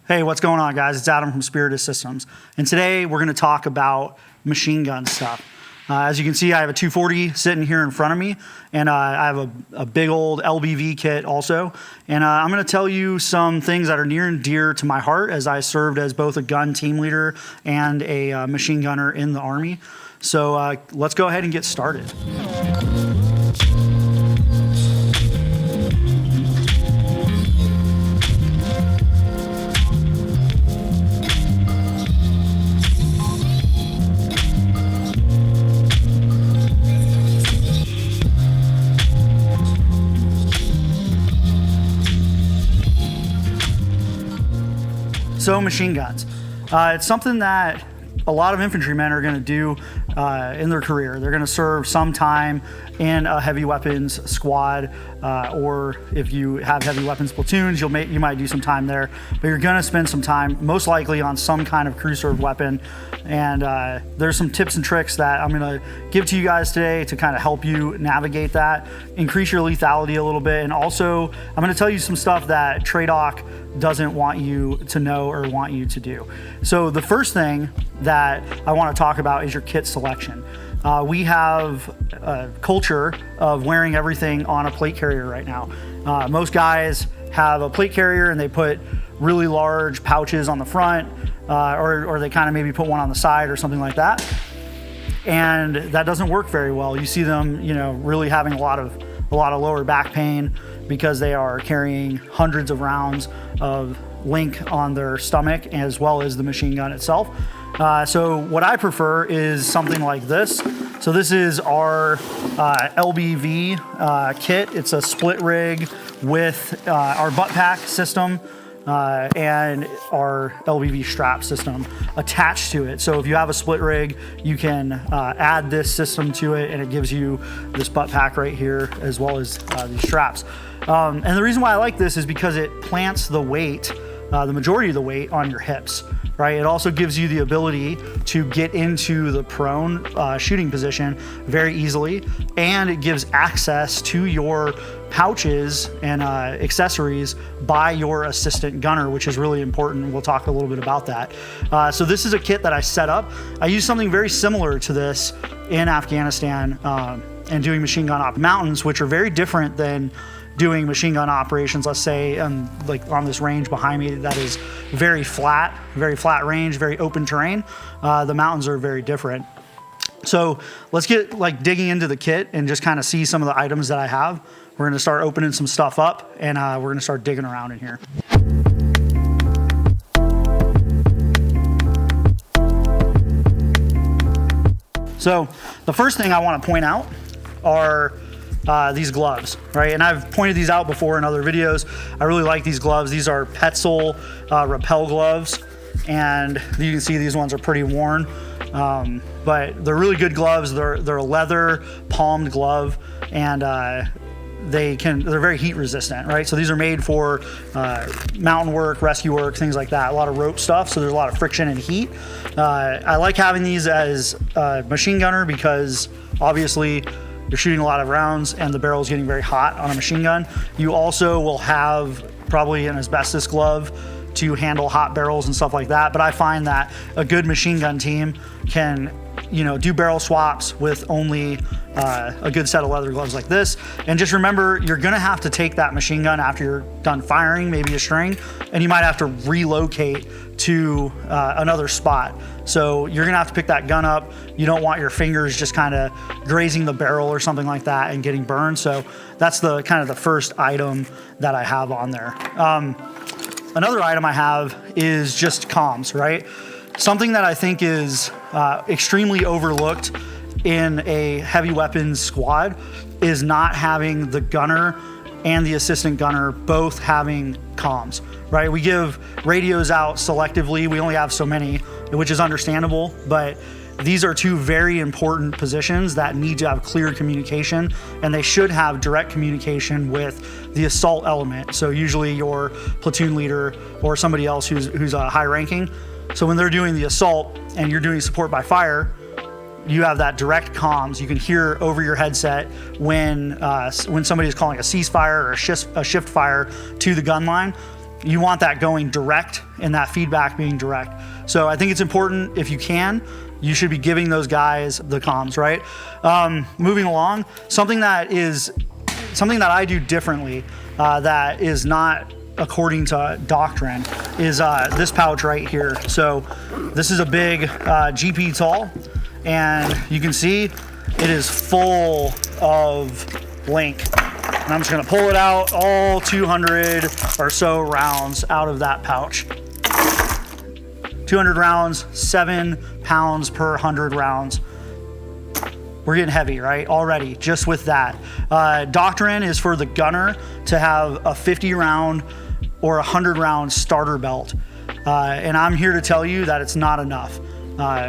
Hey, what's going on, guys? It's Adam from Spiritus Systems, and today we're going to talk about machine gun stuff. As you can see, I have a 240 sitting here in front of me, and I have a big old LBV kit also, and I'm going to tell you some things that are near and dear to my heart as I served as both a gun team leader and a machine gunner in the Army. So let's go ahead and get started. So machine guns, it's something that a lot of infantrymen are going to do in their career. They're going to serve some time in a heavy weapons squad, or if you have heavy weapons platoons, you might do some time there. But you're going to spend some time, most likely, on some kind of crew served weapon. And there's some tips and tricks that I'm going to give to you guys today to kind of help you navigate that, increase your lethality a little bit, and also I'm going to tell you some stuff that TRADOC doesn't want you to know or want you to do. So the first thing that I want to talk about is your kit selection. We have a culture of wearing everything on a plate carrier right now. Most guys have a plate carrier and they put really large pouches on the front, or they kind of maybe put one on the side or something like that. And that doesn't work very well. You see them, really having a lot of lower back pain because they are carrying hundreds of rounds of link on their stomach as well as the machine gun itself. So what I prefer is something like this. So this is our LBV kit. It's a split rig with our butt pack system and our LBV strap system attached to it. So if you have a split rig, you can add this system to it, and it gives you this butt pack right here as well as these straps. And the reason why I like this is because it plants the weight, the majority of the weight, on your hips, right? It also gives you the ability to get into the prone shooting position very easily, and it gives access to your pouches and accessories by your assistant gunner, which is really important. We'll talk a little bit about that. So this is a kit that I set up. I use something very similar to this in Afghanistan and doing machine gun op mountains, which are very different than doing machine gun operations, let's say, like on this range behind me that is very flat range, very open terrain. The mountains are very different. So let's get digging into the kit and just kind of see some of the items that I have. We're going to start opening some stuff up, and we're going to start digging around in here. So the first thing I want to point out are these gloves, right? And I've pointed these out before in other videos. I really like these gloves. These are Petzl rappel gloves, and you can see these ones are pretty worn, but they're really good gloves. They're a leather palmed glove, and they're very heat resistant, right? So these are made for mountain work, rescue work, things like that. A lot of rope stuff, so there's a lot of friction and heat. I like having these as a machine gunner because obviously you're shooting a lot of rounds and the barrel is getting very hot on a machine gun. You also will have probably an asbestos glove to handle hot barrels and stuff like that. But I find that a good machine gun team can, do barrel swaps with only a good set of leather gloves like this. And just remember, you're gonna have to take that machine gun after you're done firing, maybe a string, and you might have to relocate to another spot. So you're gonna have to pick that gun up. You don't want your fingers just kind of grazing the barrel or something like that and getting burned. So that's the kind of the first item that I have on there. Another item I have is just comms, right? Something that I think is extremely overlooked in a heavy weapons squad is not having the gunner and the assistant gunner both having comms, right? We give radios out selectively. We only have so many, which is understandable, but these are two very important positions that need to have clear communication, and they should have direct communication with the assault element. So usually your platoon leader or somebody else who's high ranking. So when they're doing the assault and you're doing support by fire, you have that direct comms. You can hear over your headset when somebody is calling a ceasefire or a shift fire to the gun line. you want that going direct and that feedback being direct. So I think it's important, if you can, you should be giving those guys the comms, right? Moving along, something that I do differently that is not according to doctrine is this pouch right here. So this is a big GP tall, and you can see it is full of link. And I'm just gonna pull it out, all 200 or so rounds out of that pouch. 200 rounds, 7 pounds per 100 rounds. We're getting heavy, right? Already, just with that. Doctrine is for the gunner to have a 50 round or 100 round starter belt. And I'm here to tell you that it's not enough.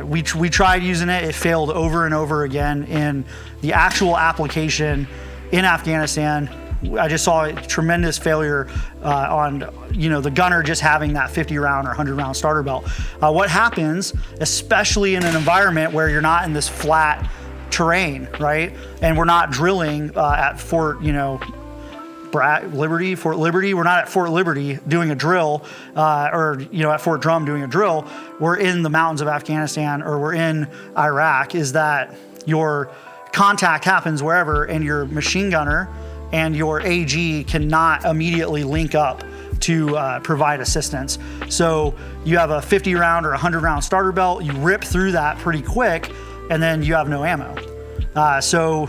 We tried using it, it failed over and over again in the actual application in Afghanistan. I just saw a tremendous failure on the gunner just having that 50 round or 100 round starter belt. What happens, especially in an environment where you're not in this flat terrain, right? And we're not drilling at Fort Liberty. We're not at Fort Liberty doing a drill, or at Fort Drum doing a drill. We're in the mountains of Afghanistan, or we're in Iraq. Is that your contact happens wherever, and your machine gunner and your AG cannot immediately link up to provide assistance. So you have a 50 round or 100 round starter belt, you rip through that pretty quick, and then you have no ammo. So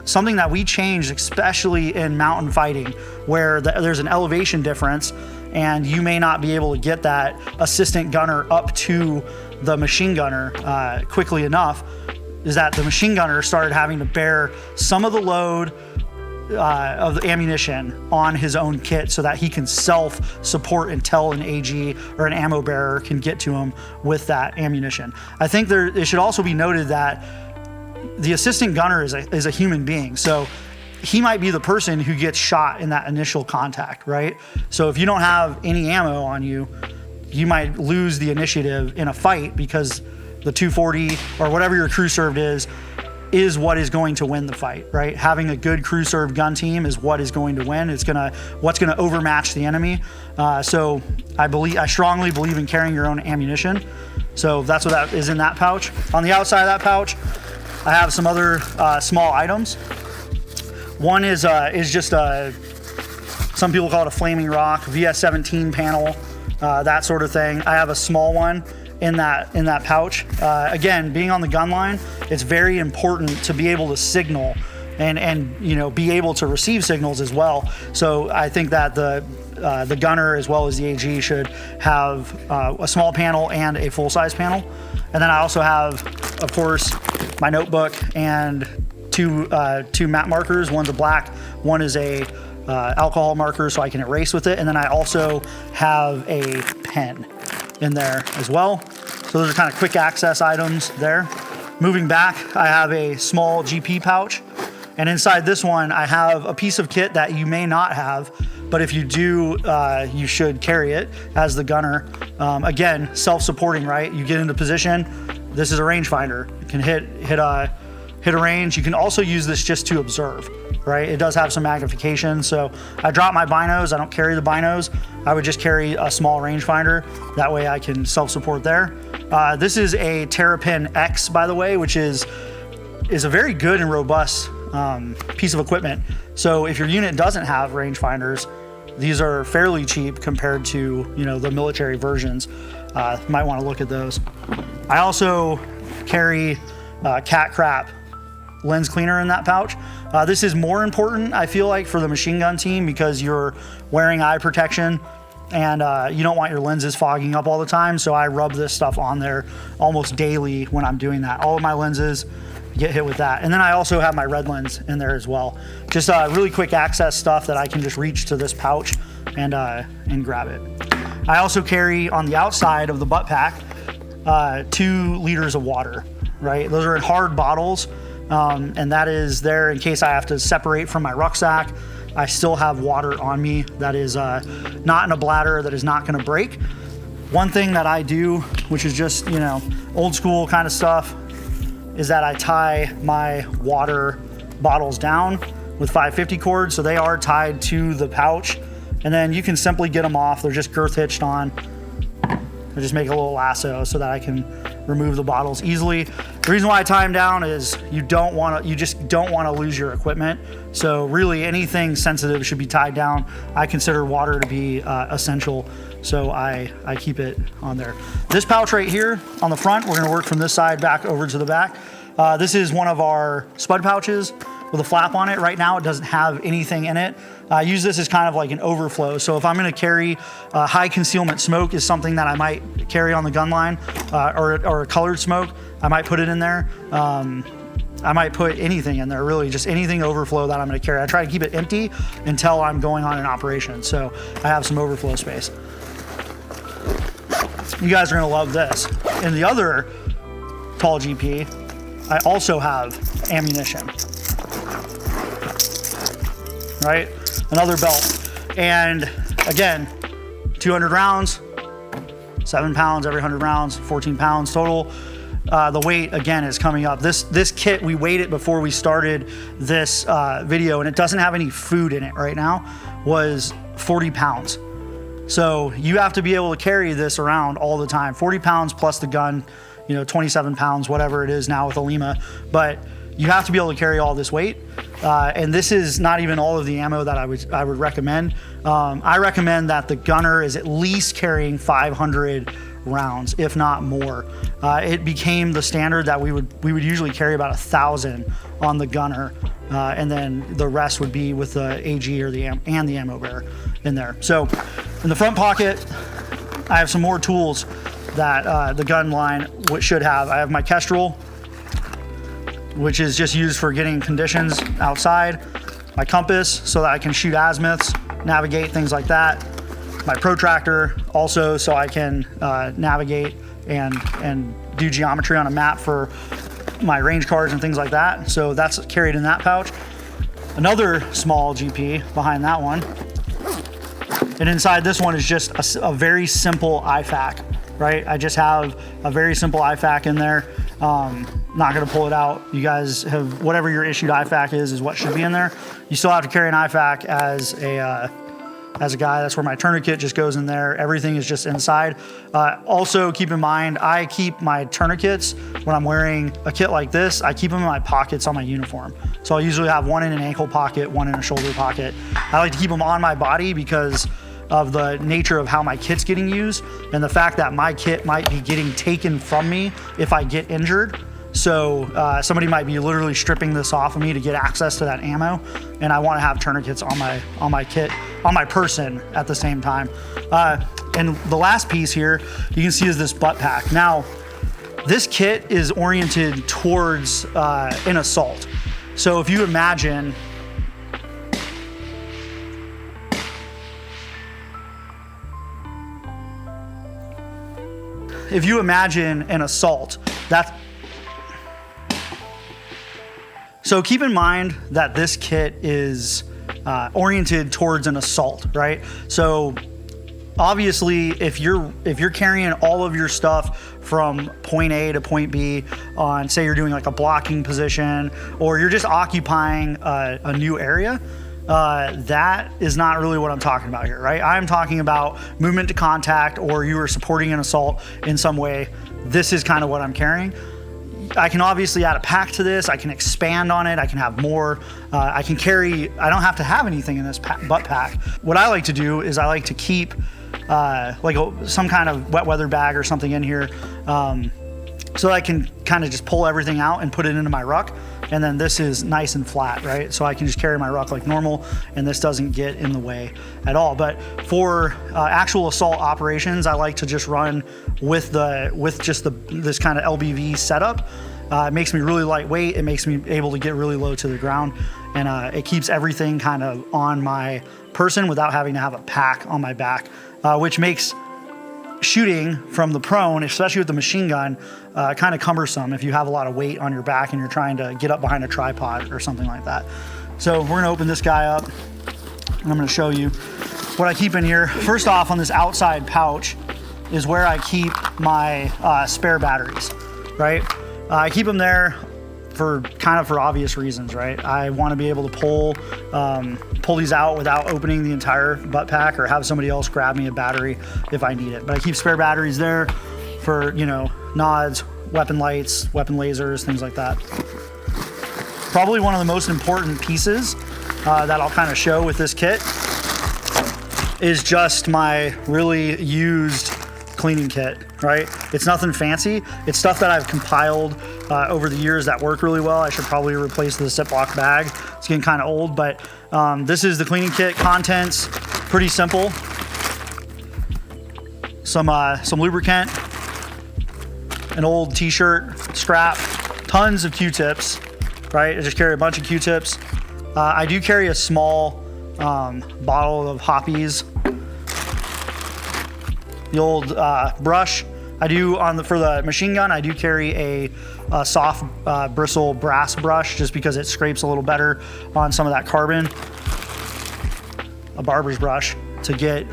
something that we changed, especially in mountain fighting, where there's an elevation difference and you may not be able to get that assistant gunner up to the machine gunner quickly enough, is that the machine gunner started having to bear some of the load of the ammunition on his own kit so that he can self-support until an AG or an ammo bearer can get to him with that ammunition. I think it should also be noted that the assistant gunner is a human being. So he might be the person who gets shot in that initial contact, right? So if you don't have any ammo on you, you might lose the initiative in a fight because the 240 or whatever your crew served is what is going to win the fight, right? Having a good crew served gun team is what is going to win. What's gonna overmatch the enemy. So I strongly believe in carrying your own ammunition. So that's what that is in that pouch. On the outside of that pouch, I have some other small items. One is just some people call it a flaming rock, VS17 panel, that sort of thing. I have a small one in that pouch. Again, being on the gun line, it's very important to be able to signal and be able to receive signals as well. So I think that the gunner as well as the AG should have a small panel and a full-size panel. And then I also have, of course, my notebook and two map markers. One's a black, one is a alcohol marker so I can erase with it. And then I also have a pen in there as well. So those are kind of quick access items there. Moving back, I have a small GP pouch. And inside this one, I have a piece of kit that you may not have, but if you do, you should carry it as the gunner. Again, self-supporting, right? You get into position. This is a rangefinder. You can hit a range. You can also use this just to observe, right? It does have some magnification. So I drop my binos. I don't carry the binos. I would just carry a small rangefinder. That way I can self-support there. This is a Terrapin X, by the way, which is a very good and robust piece of equipment. So if your unit doesn't have rangefinders, these are fairly cheap compared to the military versions. Might want to look at those. I also carry cat crap lens cleaner in that pouch. This is more important, I feel like, for the machine gun team because you're wearing eye protection and you don't want your lenses fogging up all the time. So I rub this stuff on there almost daily when I'm doing that. All of my lenses get hit with that. And then I also have my red lens in there as well. Just really quick access stuff that I can just reach to this pouch and grab it. I also carry on the outside of the butt pack 2 liters of water, right? Those are in hard bottles. And that is there in case I have to separate from my rucksack. I still have water on me that is not in a bladder, that is not gonna break. One thing that I do, which is just, old school kind of stuff, is that I tie my water bottles down with 550 cord. So they are tied to the pouch And then you can simply get them off. They're just girth hitched on. I just make a little lasso so that I can remove the bottles easily. The reason why I tie them down is you just don't want to lose your equipment. So really anything sensitive should be tied down. I consider water to be essential, so I keep it on there. This pouch right here on the front, we're gonna work from this side back over to the back. This is one of our spud pouches with a flap on it. Right now it doesn't have anything in it. I use this as kind of like an overflow. So if I'm gonna carry high concealment smoke is something that I might carry on the gun line, or a colored smoke, I might put it in there. I might put anything in there, really, just anything overflow that I'm gonna carry. I try to keep it empty until I'm going on an operation. So I have some overflow space. You guys are gonna love this. In the other tall GP, I also have ammunition, right? Another belt. And again, 200 rounds, 7 pounds every 100 rounds, 14 pounds total. The weight, again, is coming up. This kit, we weighed it before we started this video, and it doesn't have any food in it right now, was 40 pounds. So you have to be able to carry this around all the time. 40 pounds plus the gun, 27 pounds, whatever it is now with a Lima. But you have to be able to carry all this weight. And this is not even all of the ammo that I would recommend. I recommend that the gunner is at least carrying 500 rounds, if not more. It became the standard that we would usually carry about 1,000 on the gunner, and then the rest would be with the AG or the ammo bearer in there. So in the front pocket, I have some more tools that the gun line should have. I have my Kestrel, which is just used for getting conditions outside. My compass, so that I can shoot azimuths, navigate, things like that. My protractor, also so I can navigate and do geometry on a map for my range cards and things like that. So that's carried in that pouch. Another small GP behind that one. And inside this one is just a very simple IFAK, right? I just have a very simple IFAK in there. Not gonna pull it out. You guys have, whatever your issued IFAK is what should be in there. You still have to carry an IFAK as a guy. That's where my tourniquet just goes in there. Everything is just inside. Also keep in mind, I keep my tourniquets when I'm wearing a kit like this, I keep them in my pockets on my uniform. So I usually have one in an ankle pocket, one in a shoulder pocket. I like to keep them on my body because of the nature of how my kit's getting used and the fact that my kit might be getting taken from me if I get injured. So somebody might be literally stripping this off of me to get access to that ammo, and I want to have tourniquets on my kit, on my person at the same time. And the last piece here you can see is this butt pack. Now, this kit is oriented towards an assault. So if you imagine an assault, so keep in mind that this kit is oriented towards an assault, right? So obviously if you're carrying all of your stuff from point A to point B on, say you're doing like a blocking position, or you're just occupying a new area, that is not really what I'm talking about here, right? I'm talking about movement to contact, or you are supporting an assault in some way. This is kind of what I'm carrying. I can obviously add a pack to this. I can expand on it. I can have more. I don't have to have anything in this butt pack. What I like to do is I like to keep some kind of wet weather bag or something in here, so I can kind of just pull everything out and put it into my ruck. And then this is nice and flat, right? So I can just carry my ruck like normal, and this doesn't get in the way at all. But for actual assault operations, I like to just run with this kind of LBV setup. It makes me really lightweight. It makes me able to get really low to the ground, and it keeps everything kind of on my person without having to have a pack on my back, which makes shooting from the prone, especially with the machine gun, kind of cumbersome if you have a lot of weight on your back and you're trying to get up behind a tripod or something like that. So we're gonna open this guy up, and I'm gonna show you what I keep in here. First off, on this outside pouch is where I keep my spare batteries, right? I keep them there for obvious reasons, right? I want to be able to pull pull these out without opening the entire butt pack, or have somebody else grab me a battery if I need it. But I keep spare batteries there for, you know, nods, weapon lights, weapon lasers, things like that. Probably one of the most important pieces that I'll kind of show with this kit is just my really used cleaning kit, right? It's nothing fancy. It's stuff that I've compiled over the years that work really well. I should probably replace the Ziploc bag. It's getting kind of old, but this is the cleaning kit. Contents, pretty simple. Some lubricant, an old t-shirt strap, tons of Q-tips, right? I just carry a bunch of Q-tips. I do carry a small bottle of Hoppies. The old brush. I do for the machine gun, I do carry a soft bristle brass brush just because it scrapes a little better on some of that carbon. A barber's brush to get,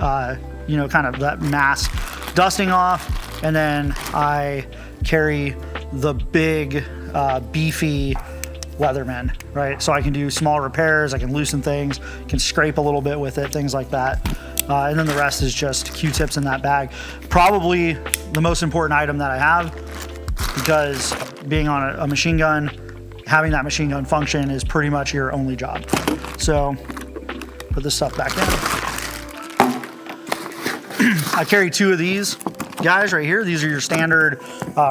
you know, kind of that mass dusting off. And then I carry the big, beefy Leatherman, right? So I can do small repairs, I can loosen things, can scrape a little bit with it, things like that. And then the rest is just Q-tips in that bag. Probably the most important item that I have, because being on a machine gun, having that machine gun function is pretty much your only job. So put this stuff back in. I carry 2 of these guys right here. These are your standard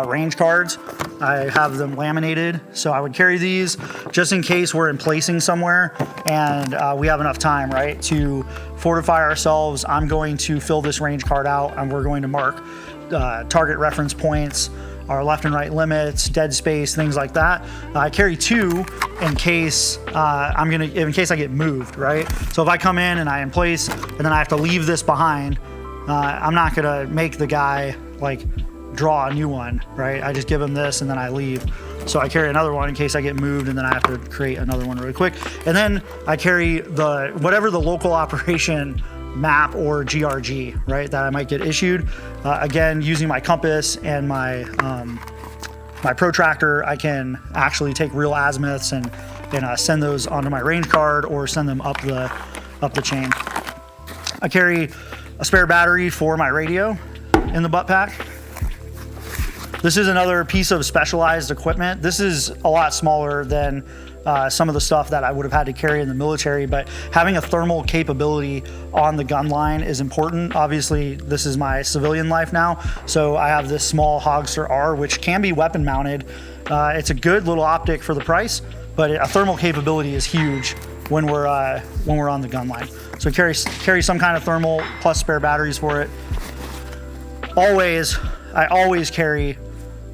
range cards. I have them laminated, so I would carry these just in case we're in placing somewhere and we have enough time, right, to fortify ourselves. I'm going to fill this range card out, and we're going to mark target reference points, our left and right limits, dead space, things like that. I carry 2 in case in case I get moved, right? So if I come in and I in place and then I have to leave this behind, I'm not gonna make the guy like draw a new one, right? I just give him this and then I leave. So I carry another one in case I get moved and then I have to create another one really quick. And then I carry whatever the local operation map or GRG, right, that I might get issued. Again, using my compass and my my protractor, I can actually take real azimuths and send those onto my range card or send them up the chain. I carry a spare battery for my radio in the butt pack. This is another piece of specialized equipment. This is a lot smaller than some of the stuff that I would have had to carry in the military, but having a thermal capability on the gun line is important. Obviously, this is my civilian life now, so I have this small Hogster R, which can be weapon mounted. It's a good little optic for the price, but a thermal capability is huge when we're on the gun line. So carry some kind of thermal plus spare batteries for it. I always carry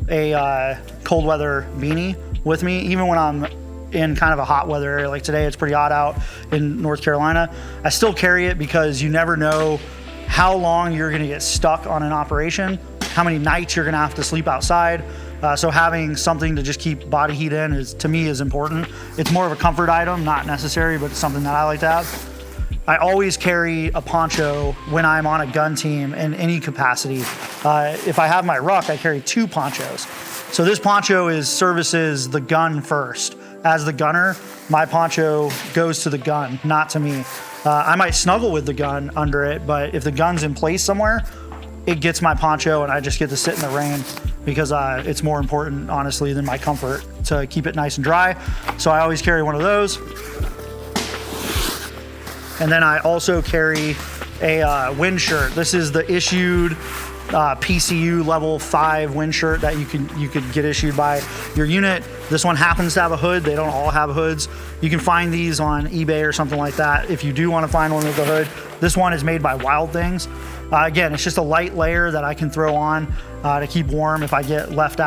a cold weather beanie with me, even when I'm in kind of a hot weather area. Like today, it's pretty hot out in North Carolina. I still carry it because you never know how long you're gonna get stuck on an operation, how many nights you're gonna have to sleep outside. So having something to just keep body heat in to me is important. It's more of a comfort item, not necessary, but it's something that I like to have. I always carry a poncho when I'm on a gun team in any capacity. If I have my ruck, I carry 2 ponchos. So this poncho services the gun first. As the gunner, my poncho goes to the gun, not to me. I might snuggle with the gun under it, but if the gun's in place somewhere, it gets my poncho and I just get to sit in the rain because it's more important, honestly, than my comfort to keep it nice and dry. So I always carry one of those. And then I also carry a wind shirt. This is the issued PCU level 5 wind shirt that you could get issued by your unit. This one happens to have a hood. They don't all have hoods. You can find these on eBay or something like that if you do want to find one with a hood. This one is made by Wild Things. Again, it's just a light layer that I can throw on to keep warm if I get left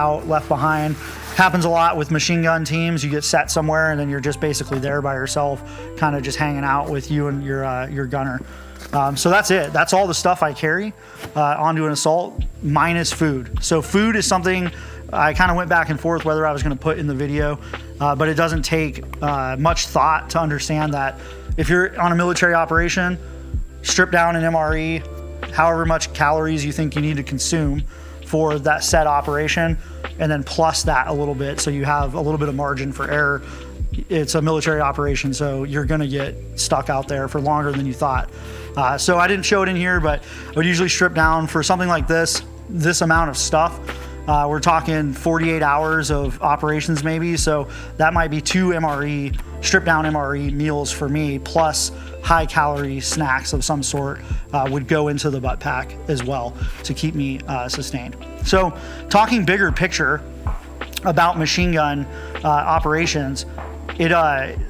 behind. Happens a lot with machine gun teams. You get set somewhere and then you're just basically there by yourself, kind of just hanging out with you and your gunner. So that's it. That's all the stuff I carry onto an assault, minus food. So food is something I kind of went back and forth whether I was going to put in the video, but it doesn't take much thought to understand that if you're on a military operation, strip down an MRE, however much calories you think you need to consume for that set operation, and then plus that a little bit so you have a little bit of margin for error. it's a military operation, so you're gonna get stuck out there for longer than you thought. So I didn't show it in here, but I would usually strip down for something like this amount of stuff. We're talking 48 hours of operations maybe, so that might be 2 MRE, stripped down MRE meals for me, plus high calorie snacks of some sort would go into the butt pack as well to keep me sustained. So talking bigger picture about machine gun operations,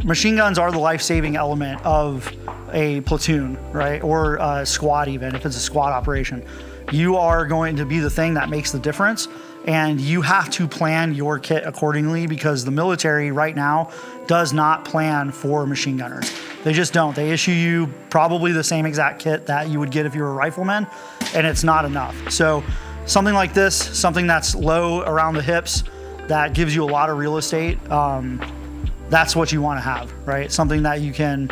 machine guns are the life-saving element of a platoon, right? Or a squad, even if it's a squad operation. You are going to be the thing that makes the difference, and you have to plan your kit accordingly, because the military right now does not plan for machine gunners. They just don't. They issue you probably the same exact kit that you would get if you were a rifleman, and it's not enough. So something like this, something that's low around the hips, that gives you a lot of real estate, that's what you want to have, right? Something that you can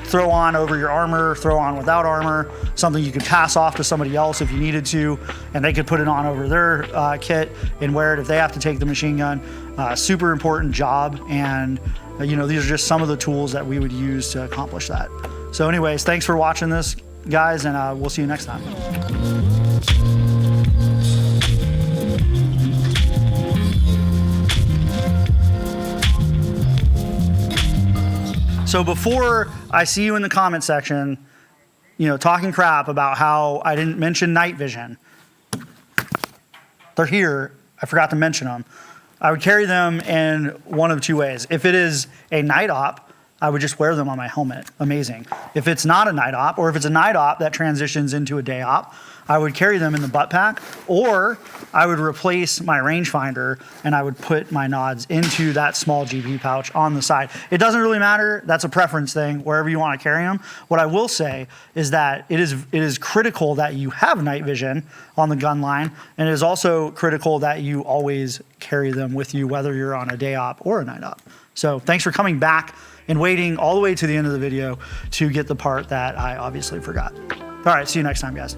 throw on over your armor, throw on without armor, something you could pass off to somebody else if you needed to, and they could put it on over their kit and wear it if they have to take the machine gun. Super important job, and these are just some of the tools that we would use to accomplish that. So anyways, thanks for watching this, guys, and we'll see you next time. So before I see you in the comment section, talking crap about how I didn't mention night vision, they're here. I forgot to mention them. I would carry them in one of two ways. If it is a night op, I would just wear them on my helmet. Amazing. If it's not a night op, or if it's a night op that transitions into a day op, I would carry them in the butt pack, or I would replace my rangefinder and I would put my nods into that small GP pouch on the side. It doesn't really matter. That's a preference thing, wherever you want to carry them. What I will say is that it is critical that you have night vision on the gun line, and it is also critical that you always carry them with you, whether you're on a day op or a night op. So thanks for coming back and waiting all the way to the end of the video to get the part that I obviously forgot. All right, see you next time, guys.